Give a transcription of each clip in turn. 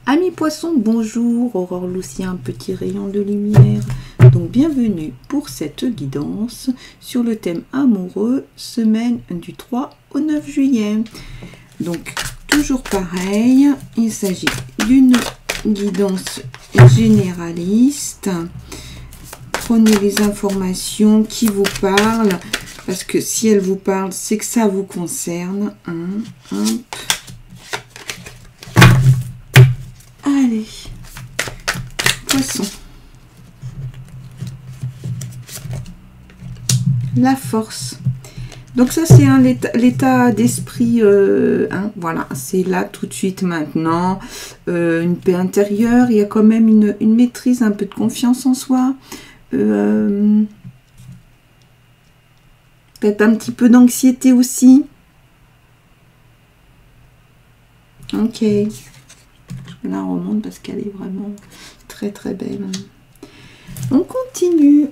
Amis poissons, bonjour, Aurore Lucien, petit rayon de lumière. Donc bienvenue pour cette guidance sur le thème amoureux, semaine du 3 au 9 juillet. Donc toujours pareil, il s'agit d'une guidance généraliste. Prenez les informations qui vous parlent, parce que si elles vous parlent, c'est que ça vous concerne. Allez, poisson. La force. Donc ça, c'est l'état d'esprit. Voilà, c'est là tout de suite maintenant. Une paix intérieure. Il y a quand même une maîtrise, un peu de confiance en soi. Peut-être un petit peu d'anxiété aussi. Ok. Je la remonte parce qu'elle est vraiment très très belle. On continue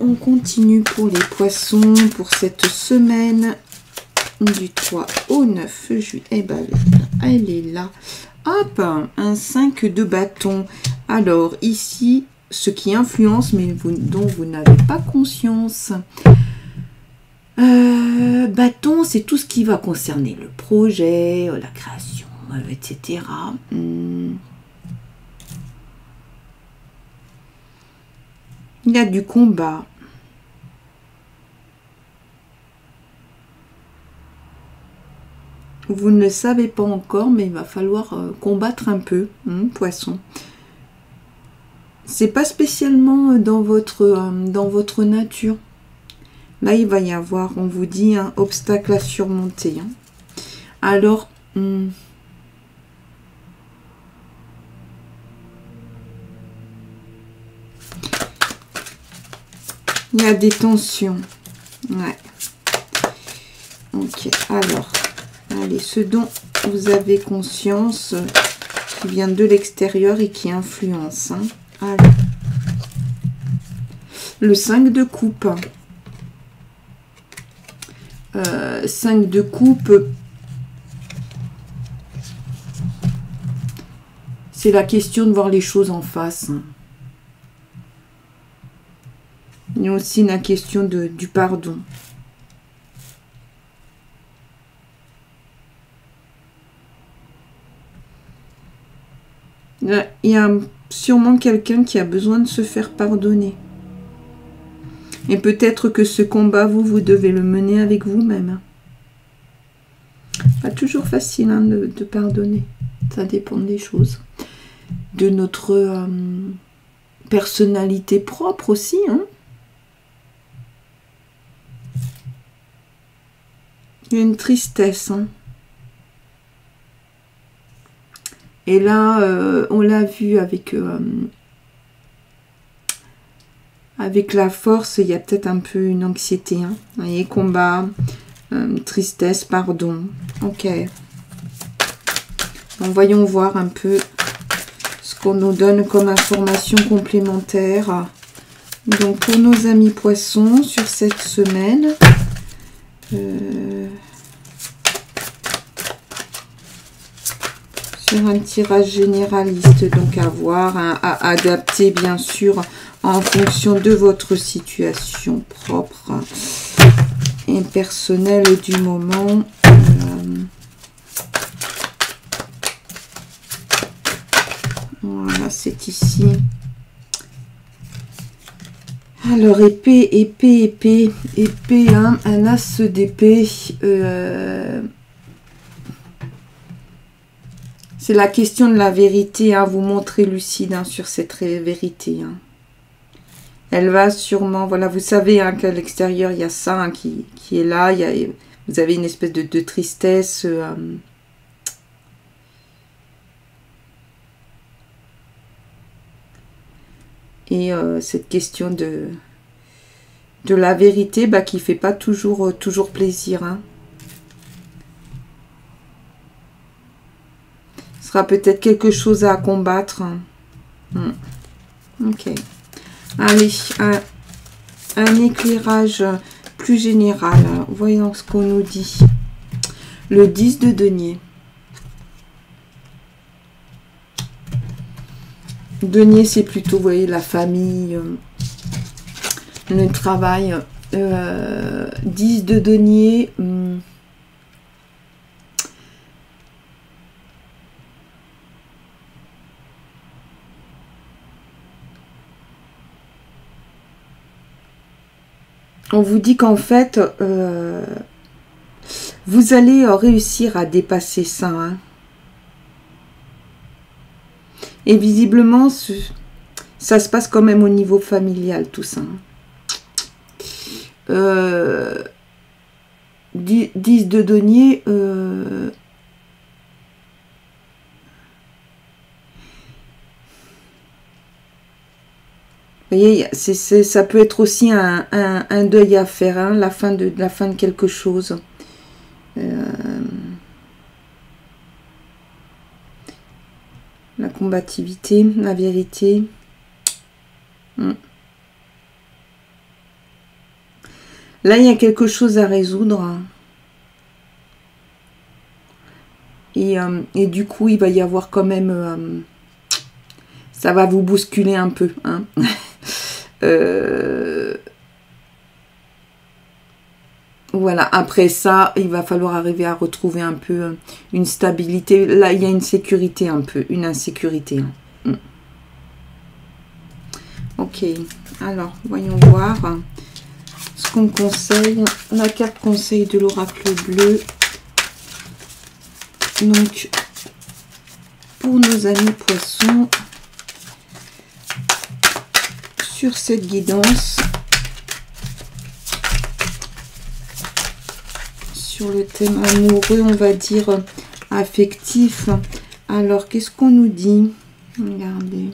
pour les poissons pour cette semaine du 3 au 9 juillet. Eh ben, elle est là. Hop, un 5 de bâton. Alors ici, ce qui influence, mais dont vous n'avez pas conscience. Bâton, c'est tout ce qui va concerner le projet, la création, etc. Il y a du combat. Vous ne le savez pas encore, mais il va falloir combattre un peu, poisson. C'est pas spécialement dans votre nature. Là, il va y avoir, on vous dit, un obstacle à surmonter. Alors, il y a des tensions. Ouais. Ok, alors, allez, ce dont vous avez conscience, qui vient de l'extérieur et qui influence. Allez. Le 5 de coupe. 5 de coupe. C'est la question de voir les choses en face. Il y a aussi la question du pardon. Il y a sûrement quelqu'un qui a besoin de se faire pardonner. Et peut-être que ce combat, vous devez le mener avec vous-même. Pas toujours facile de pardonner. Ça dépend des choses. De notre personnalité propre aussi. Il y a une tristesse. Et là, on l'a vu avec la force, il y a peut-être un peu une anxiété. Vous voyez, combat, tristesse, pardon. Ok. Donc, voyons voir un peu ce qu'on nous donne comme information complémentaire. Donc, pour nos amis poissons, sur cette semaine... sur un tirage généraliste, donc à voir, à adapter bien sûr en fonction de votre situation propre et personnelle du moment. Voilà, c'est ici. Alors, épée, un as d'épée. C'est la question de la vérité, vous montrer lucide sur cette vérité. Elle va sûrement, voilà, vous savez qu'à l'extérieur, il y a ça qui est là. Vous avez une espèce de tristesse. Et cette question de la vérité qui ne fait pas toujours plaisir. Ce sera peut-être quelque chose à combattre. Ok. Allez, un éclairage plus général. Voyons ce qu'on nous dit. Le 10 de denier. Denier, c'est plutôt, vous voyez, la famille, le travail. 10 de denier. On vous dit qu'en fait, vous allez réussir à dépasser ça. Hein. Et visiblement, ça se passe quand même au niveau familial, tout ça. 10 de denier. Vous voyez, ça peut être aussi un deuil à faire, hein, la fin de quelque chose. La combativité, la vérité. Là, il y a quelque chose à résoudre. Et du coup, il va y avoir quand même... ça va vous bousculer un peu. Hein. Voilà, après ça, il va falloir arriver à retrouver un peu une stabilité. Là, il y a une sécurité un peu, une insécurité. Hein. Ok, alors, voyons voir ce qu'on conseille. La carte conseil de l'oracle bleu. Donc, pour nos amis poissons, sur cette guidance, sur le thème amoureux, on va dire affectif. Alors, qu'est-ce qu'on nous dit? Regardez.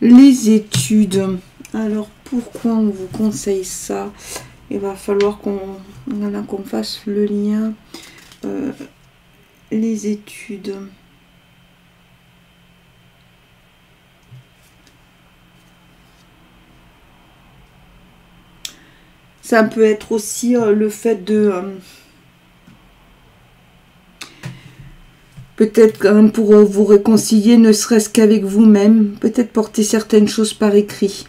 Les études. Alors, pourquoi on vous conseille ça? Il va falloir qu'on fasse le lien. Les études. Ça peut être aussi le fait de... peut-être pour vous réconcilier, ne serait-ce qu'avec vous-même. Peut-être porter certaines choses par écrit.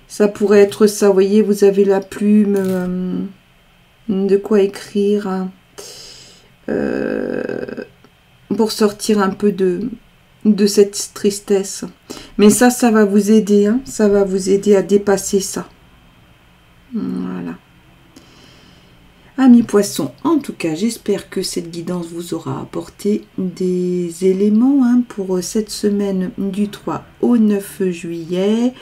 Ça pourrait être ça, vous voyez, vous avez la plume, de quoi écrire. Hein, pour sortir un peu de cette tristesse. Mais ça va vous aider. Hein, ça va vous aider à dépasser ça. Voilà. Amis poissons, en tout cas, j'espère que cette guidance vous aura apporté des éléments hein, pour cette semaine du 3 au 9 juillet.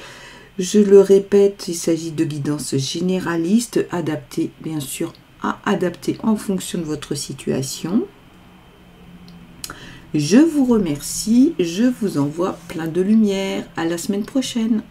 Je le répète, il s'agit de guidance généraliste, adaptée, bien sûr, à adapter en fonction de votre situation. Je vous remercie, je vous envoie plein de lumière. À la semaine prochaine.